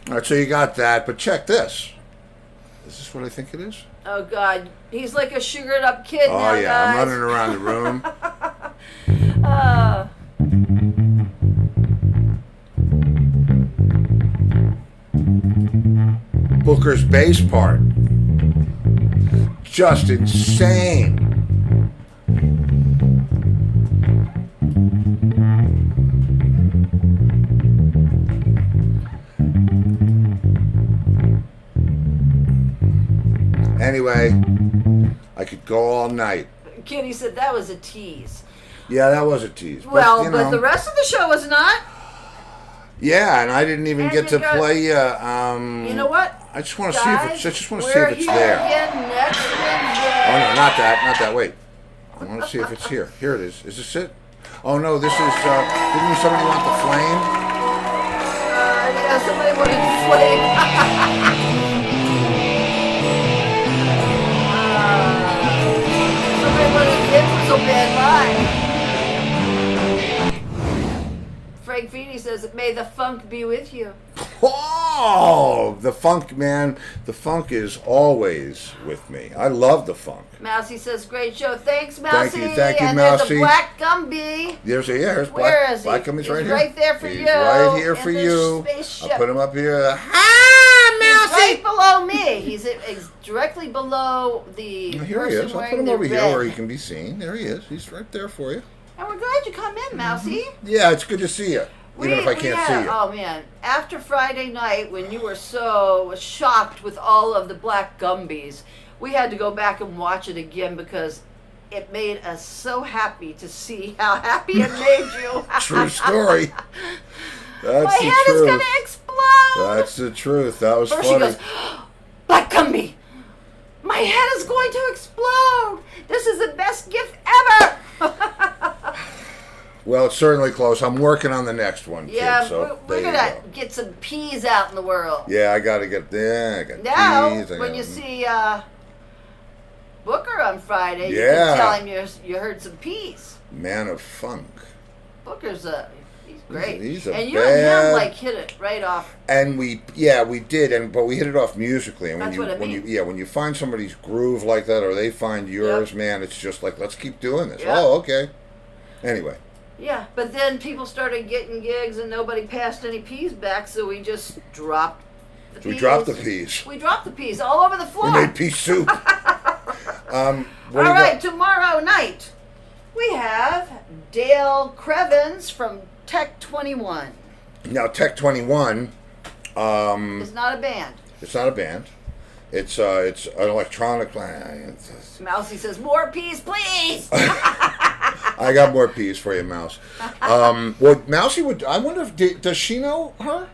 All right, so you got that, but check this. Is this what I think it is? Oh God, he's like a sugared up kid Oh now, yeah, I'm guys. running around the room. Booker's bass part, just insane. Anyway, I could go all night. Kitty said that was a tease. Yeah, that was a tease. Well, you but know, the rest of the show was not. yeah, and I didn't even And get you to got- play. You know what? I just want to see if Guys, it's. I just want to we're see if it's here there. again next Wednesday. Oh no, not that, not that. Wait, I want to see if it's here. Here it is. Is this it? Oh no, this is. Didn't somebody want the flame? Yeah, somebody wanted to flame. Somebody wanted to hit so bad. Frank Feedy says, "May the funk be with you." Oh, the funk, man. The funk is always with me. I love the funk. Mousy says, "Great show, thanks, Mousy." Thank you, and there's Mousy. a black Gumby. Here's Where Black. is he? Black Gummy's He's right here. right there for He's you right here for in this you. spaceship. I'll put him up here. Hi, He's Mousy. right below me. He's directly below the Here he person is. I'll wearing put him the over red. here where he can be seen. There he is. He's right there for you. And we're glad you come in, Mousy. Yeah, it's good to see you. Even if I can't see you. Oh man! After Friday night, when you were so shocked with all of the black Gumbies, we had to go back and watch it again because it made us so happy to see how happy it made you. True story. That's My the head truth. is gonna explode. That's the truth. That was First funny. she goes, "Black Gumby, my head is going to explode. This is the best gift ever." Well, it's certainly close. I'm working on the next one, Yeah, kid. So we're there you gonna go. get some peas out in the world. Yeah, I got to get there. I got Now, peas, I when got- you see Booker on Friday, you Yeah. can tell him you heard some peas. Man of Funk. Booker's he's great. He's a and you and him bad- like hit it right off. And we did, but we hit it off musically. And That's what I mean. when you find somebody's groove like that, or they find yours, man, it's just like, let's keep doing this. Yep. Oh, okay. Anyway, Yeah, but then people started getting gigs and nobody passed any peas back, so we just dropped the peas. we dropped the peas. We dropped the peas all over the We floor. made pea soup. What All do you right, got? tomorrow night we have Dale Crevens from Tech 21. Now, Tech 21. It's not a band. It's not a band. It's an electronic. Mousy says, "More peas, please." I got more peas for you, Mouse. Well, Mousy would. I wonder if does she know her?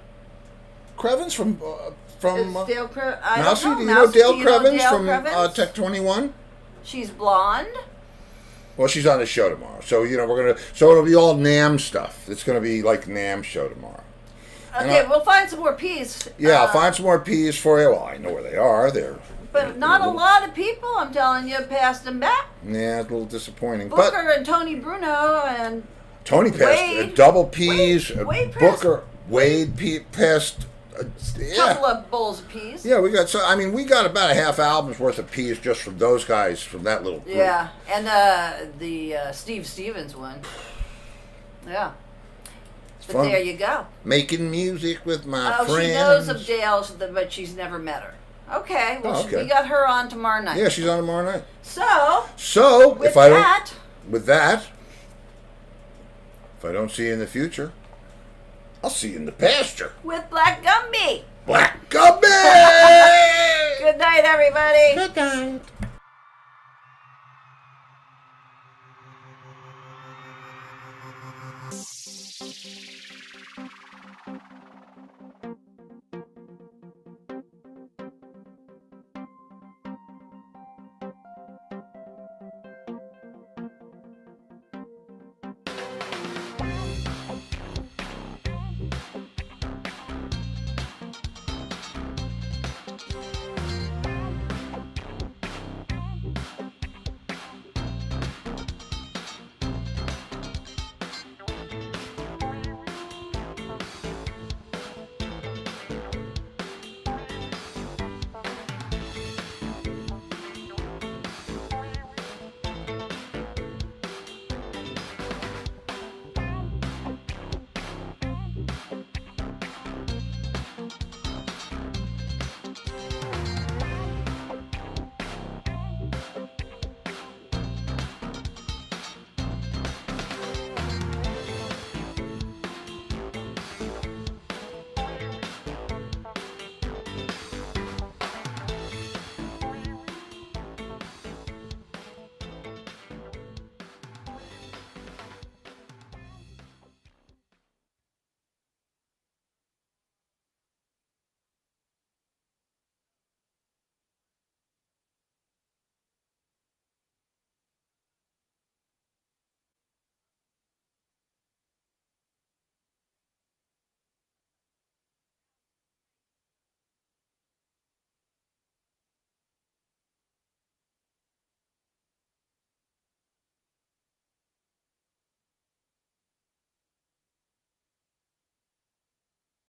Crevens from It's Dale Crevens. I Mousy. don't know. Do you know Mousy, Dale do you know Crevens Dale from Crevens? Tech 21? She's blonde. Well, she's on the show tomorrow, so So it'll be all Nam stuff. It's gonna be like Nam show tomorrow. And Okay, we'll find some more peas. Yeah, I'll find some more peas for you. Well, I know where they are. They're. But not a lot of people, I'm telling you, passed them back. Yeah, it's a little disappointing. Booker But and Tony Bruno and Tony passed Wade. double peas. Wade passed- Booker, Wade passed. a Yeah. couple of bowls of peas. Yeah, we got about a half album's worth of peas just from those guys from that little group. Yeah, and the Steve Stevens one. Yeah. But fun. there you go. Making music with my Oh, friends. she knows of Dale, but she's never met her. Okay, well, Oh, okay. we got her on tomorrow night. Yeah, she's on tomorrow night. So, If I that, don't see you in the future, I'll see you in the pasture. with Black Gumby. Black Gummy! Good night, everybody. Good night.